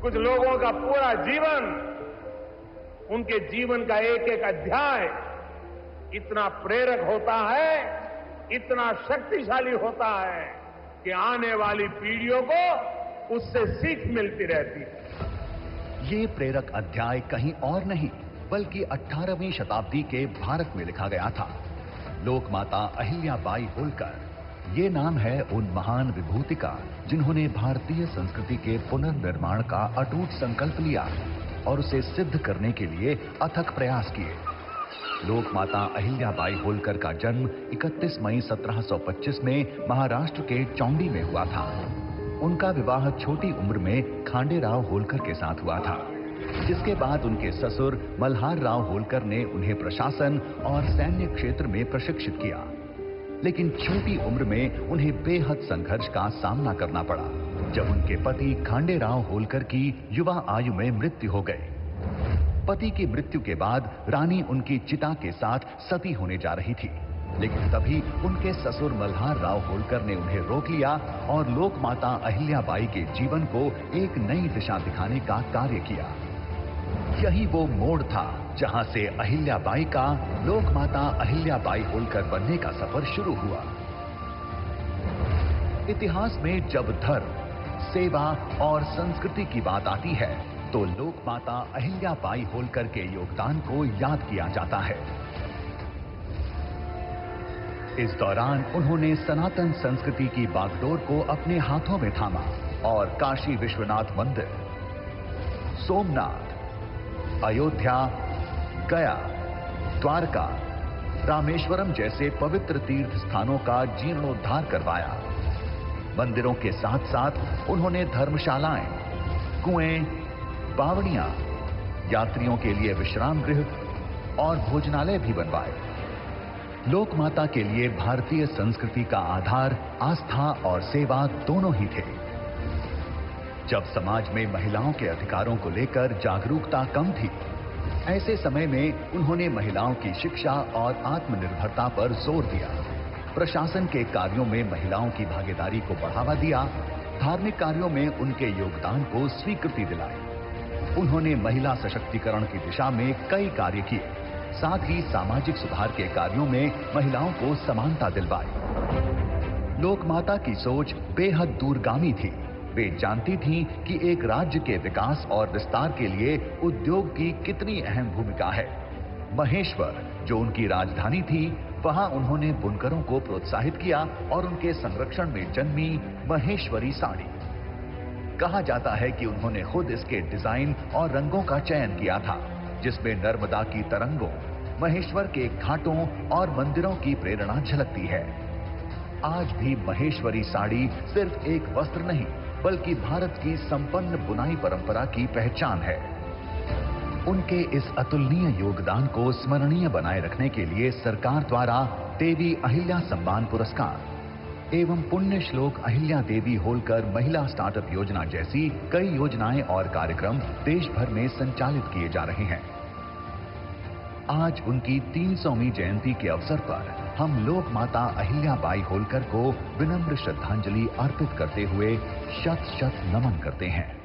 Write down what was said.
कुछ लोगों का पूरा जीवन, उनके जीवन का एक एक अध्याय इतना प्रेरक होता है, इतना शक्तिशाली होता है कि आने वाली पीढ़ियों को उससे सीख मिलती रहती है। ये प्रेरक अध्याय कहीं और नहीं बल्कि 18वीं शताब्दी के भारत में लिखा गया था। लोकमाता अहिल्याबाई होलकर, ये नाम है उन महान विभूति का जिन्होंने भारतीय संस्कृति के पुनर्निर्माण का अटूट संकल्प लिया और उसे सिद्ध करने के लिए अथक प्रयास किए। लोकमाता अहिल्याबाई होलकर का जन्म 31 मई 1725 में महाराष्ट्र के चौंडी में हुआ था। उनका विवाह छोटी उम्र में खांडेराव होलकर के साथ हुआ था, जिसके बाद उनके ससुर मल्हार राव होलकर ने उन्हें प्रशासन और सैन्य क्षेत्र में प्रशिक्षित किया। लेकिन छोटी उम्र में उन्हें बेहद संघर्ष का सामना करना पड़ा जब उनके पति खांडेराव होलकर की युवा आयु में मृत्यु हो गई। पति की मृत्यु के बाद रानी उनकी चिता के साथ सती होने जा रही थी, लेकिन तभी उनके ससुर मल्हार राव होलकर ने उन्हें रोक लिया और लोकमाता अहिल्याबाई के जीवन को एक नई दिशा दिखाने का कार्य किया। यही वो मोड़ था जहां से अहिल्याबाई का लोकमाता अहिल्याबाई होलकर बनने का सफर शुरू हुआ। इतिहास में जब धर्म, सेवा और संस्कृति की बात आती है तो लोकमाता अहिल्याबाई होलकर के योगदान को याद किया जाता है। इस दौरान उन्होंने सनातन संस्कृति की बागडोर को अपने हाथों में थामा और काशी विश्वनाथ मंदिर, सोमनाथ, अयोध्या, गया, द्वारका, रामेश्वरम जैसे पवित्र तीर्थ स्थानों का जीर्णोद्धार करवाया। मंदिरों के साथ साथ उन्होंने धर्मशालाएं, कुएं, बावड़ियां, यात्रियों के लिए विश्राम गृह और भोजनालय भी बनवाए। लोकमाता के लिए भारतीय संस्कृति का आधार आस्था और सेवा दोनों ही थे। जब समाज में महिलाओं के अधिकारों को लेकर जागरूकता कम थी, ऐसे समय में उन्होंने महिलाओं की शिक्षा और आत्मनिर्भरता पर जोर दिया। प्रशासन के कार्यों में महिलाओं की भागीदारी को बढ़ावा दिया, धार्मिक कार्यों में उनके योगदान को स्वीकृति दिलाई। उन्होंने महिला सशक्तिकरण की दिशा में कई कार्य किए, साथ ही सामाजिक सुधार के कार्यों में महिलाओं को समानता दिलवाई। लोकमाता की सोच बेहद दूरगामी थी। वे जानती थीं कि एक राज्य के विकास और विस्तार के लिए उद्योग की कितनी अहम भूमिका है। महेश्वर, जो उनकी राजधानी थी, वहां उन्होंने बुनकरों को प्रोत्साहित किया और उनके संरक्षण में जन्मी महेश्वरी साड़ी। कहा जाता है कि उन्होंने खुद इसके डिजाइन और रंगों का चयन किया था, जिसमें नर्मदा की तरंगों, महेश्वर के घाटों और मंदिरों की प्रेरणा झलकती है। आज भी महेश्वरी साड़ी सिर्फ एक वस्त्र नहीं बल्कि भारत की संपन्न बुनाई परंपरा की पहचान है। उनके इस अतुलनीय योगदान को स्मरणीय बनाए रखने के लिए सरकार द्वारा देवी अहिल्या सम्मान पुरस्कार एवं पुण्य श्लोक अहिल्या देवी होलकर महिला स्टार्टअप योजना जैसी कई योजनाएं और कार्यक्रम देश भर में संचालित किए जा रहे हैं। आज उनकी 300वीं जयंती के अवसर पर हम लोकमाता अहिल्याबाई होलकर को विनम्र श्रद्धांजलि अर्पित करते हुए शत शत नमन करते हैं।